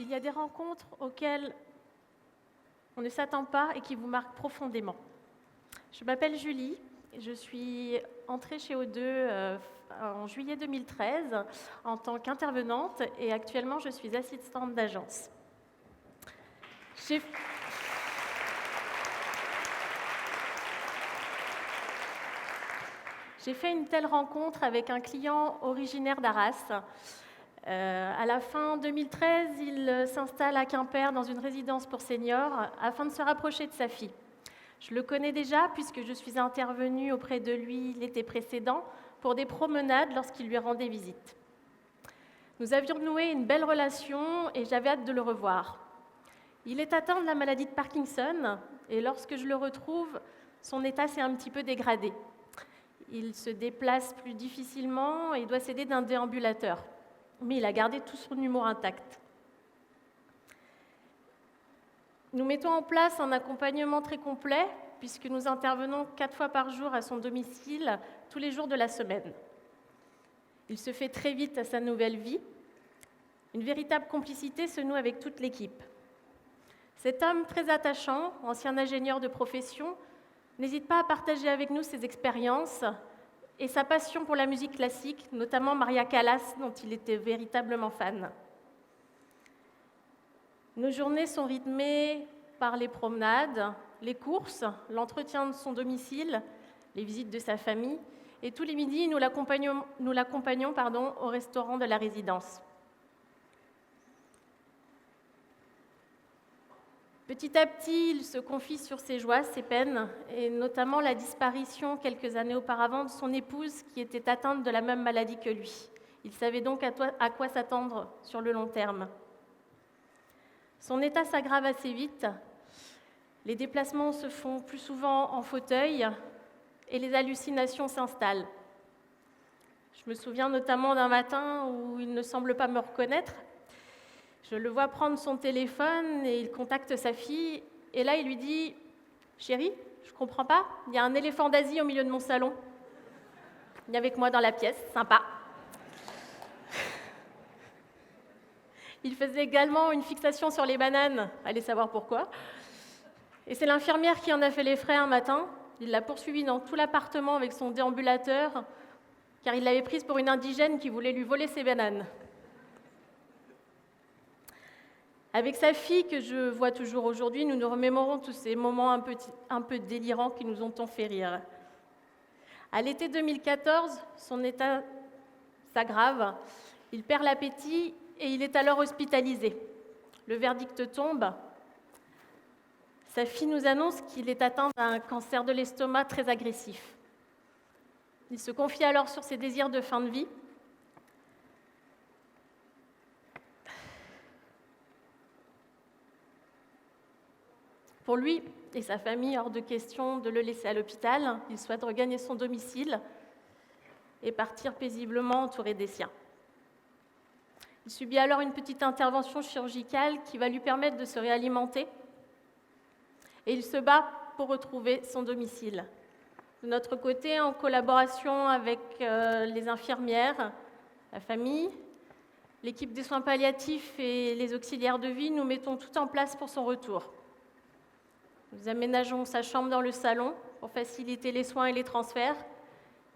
il y a des rencontres auxquelles on ne s'attend pas et qui vous marquent profondément. Je m'appelle Julie, je suis entrée chez O2 en juillet 2013 en tant qu'intervenante et actuellement je suis assistante d'agence. J'ai fait une telle rencontre avec un client originaire d'Arras. À la fin 2013, il s'installe à Quimper dans une résidence pour seniors afin de se rapprocher de sa fille. Je le connais déjà puisque je suis intervenue auprès de lui l'été précédent pour des promenades lorsqu'il lui rendait visite. Nous avions noué une belle relation et j'avais hâte de le revoir. Il est atteint de la maladie de Parkinson et lorsque je le retrouve, son état s'est un petit peu dégradé. Il se déplace plus difficilement et doit s'aider d'un déambulateur. Mais il a gardé tout son humour intact. Nous mettons en place un accompagnement très complet puisque nous intervenons 4 fois par jour à son domicile, tous les jours de la semaine. Il se fait très vite à sa nouvelle vie. Une véritable complicité se noue avec toute l'équipe. Cet homme très attachant, ancien ingénieur de profession, n'hésite pas à partager avec nous ses expériences et sa passion pour la musique classique, notamment Maria Callas, dont il était véritablement fan. Nos journées sont rythmées par les promenades, les courses, l'entretien de son domicile, les visites de sa famille, et tous les midis, nous l'accompagnons au restaurant de la résidence. Petit à petit, il se confie sur ses joies, ses peines, et notamment la disparition quelques années auparavant de son épouse qui était atteinte de la même maladie que lui. Il savait donc à quoi s'attendre sur le long terme. Son état s'aggrave assez vite, les déplacements se font plus souvent en fauteuil et les hallucinations s'installent. Je me souviens notamment d'un matin où il ne semble pas me reconnaître. Je le vois prendre son téléphone et il contacte sa fille. Et là, il lui dit « Chérie, je comprends pas, il y a un éléphant d'Asie au milieu de mon salon. Il est avec moi dans la pièce, sympa. » Il faisait également une fixation sur les bananes, allez savoir pourquoi. Et c'est l'infirmière qui en a fait les frais un matin. Il l'a poursuivi dans tout l'appartement avec son déambulateur, car il l'avait prise pour une indigène qui voulait lui voler ses bananes. Avec sa fille, que je vois toujours aujourd'hui, nous nous remémorons tous ces moments un peu délirants qui nous ont tant fait rire. À l'été 2014, son état s'aggrave, il perd l'appétit et il est alors hospitalisé. Le verdict tombe. Sa fille nous annonce qu'il est atteint d'un cancer de l'estomac très agressif. Il se confie alors sur ses désirs de fin de vie. Pour lui et sa famille, hors de question de le laisser à l'hôpital. Il souhaite regagner son domicile et partir paisiblement entouré des siens. Il subit alors une petite intervention chirurgicale qui va lui permettre de se réalimenter et il se bat pour retrouver son domicile. De notre côté, en collaboration avec les infirmières, la famille, l'équipe des soins palliatifs et les auxiliaires de vie, nous mettons tout en place pour son retour. Nous aménageons sa chambre dans le salon pour faciliter les soins et les transferts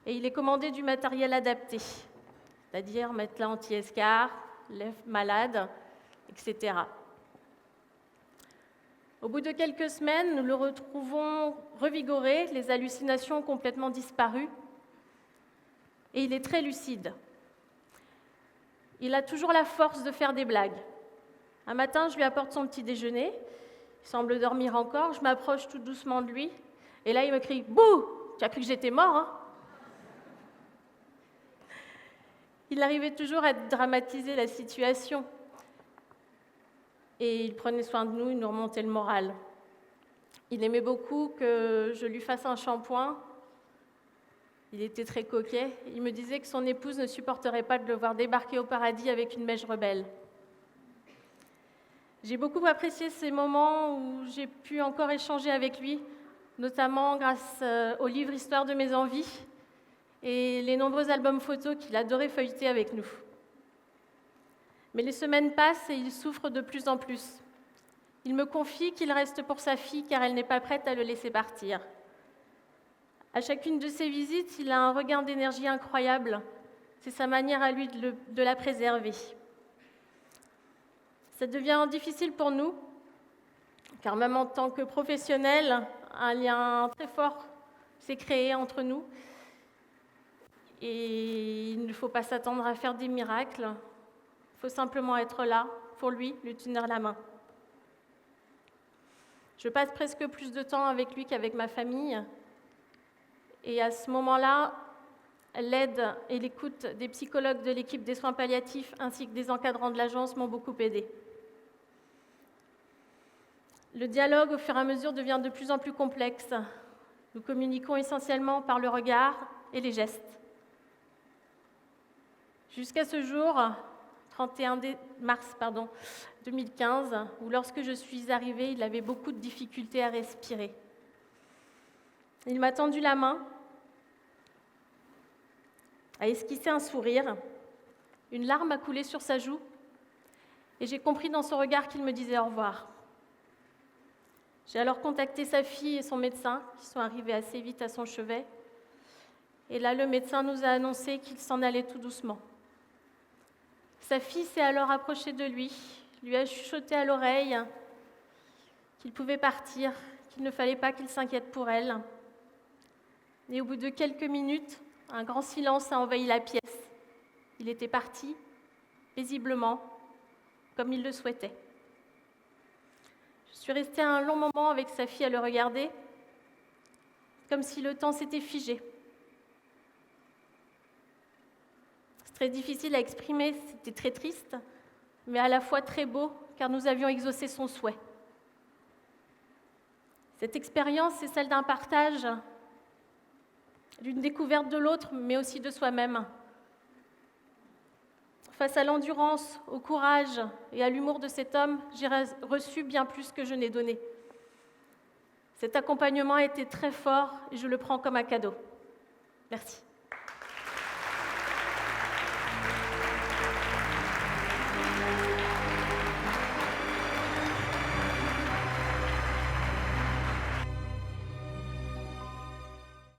et il est commandé du matériel adapté, c'est-à-dire matelas anti-escar, lèvres malades, etc. Au bout de quelques semaines, nous le retrouvons revigoré, les hallucinations ont complètement disparu et il est très lucide. Il a toujours la force de faire des blagues. Un matin, je lui apporte son petit déjeuner. Il semble dormir encore, je m'approche tout doucement de lui, et là il me crie « Bouh, tu as cru que j'étais mort, hein ?» Il arrivait toujours à dramatiser la situation, et il prenait soin de nous, il nous remontait le moral. Il aimait beaucoup que je lui fasse un shampoing, il était très coquet, il me disait que son épouse ne supporterait pas de le voir débarquer au paradis avec une mèche rebelle. J'ai beaucoup apprécié ces moments où j'ai pu encore échanger avec lui, notamment grâce au livre Histoire de mes envies et les nombreux albums photos qu'il adorait feuilleter avec nous. Mais les semaines passent et il souffre de plus en plus. Il me confie qu'il reste pour sa fille car elle n'est pas prête à le laisser partir. À chacune de ses visites, il a un regain d'énergie incroyable. C'est sa manière à lui de la préserver. Ça devient difficile pour nous, car même en tant que professionnels, un lien très fort s'est créé entre nous. Et il ne faut pas s'attendre à faire des miracles. Il faut simplement être là pour lui, lui tenir la main. Je passe presque plus de temps avec lui qu'avec ma famille. Et à ce moment-là, l'aide et l'écoute des psychologues de l'équipe des soins palliatifs ainsi que des encadrants de l'agence m'ont beaucoup aidée. Le dialogue, au fur et à mesure, devient de plus en plus complexe. Nous communiquons essentiellement par le regard et les gestes. Jusqu'à ce jour, 31 mars 2015, où lorsque je suis arrivée, il avait beaucoup de difficultés à respirer. Il m'a tendu la main, a esquissé un sourire, une larme a coulé sur sa joue, et j'ai compris dans son regard qu'il me disait au revoir. J'ai alors contacté sa fille et son médecin, qui sont arrivés assez vite à son chevet. Et là, le médecin nous a annoncé qu'il s'en allait tout doucement. Sa fille s'est alors approchée de lui a chuchoté à l'oreille qu'il pouvait partir, qu'il ne fallait pas qu'il s'inquiète pour elle. Et au bout de quelques minutes, un grand silence a envahi la pièce. Il était parti, paisiblement, comme il le souhaitait. Je suis restée un long moment avec sa fille à le regarder, comme si le temps s'était figé. C'est très difficile à exprimer, c'était très triste, mais à la fois très beau, car nous avions exaucé son souhait. Cette expérience, c'est celle d'un partage, d'une découverte de l'autre, mais aussi de soi-même. Face à l'endurance, au courage et à l'humour de cet homme, j'ai reçu bien plus que je n'ai donné. Cet accompagnement a été très fort et je le prends comme un cadeau. Merci.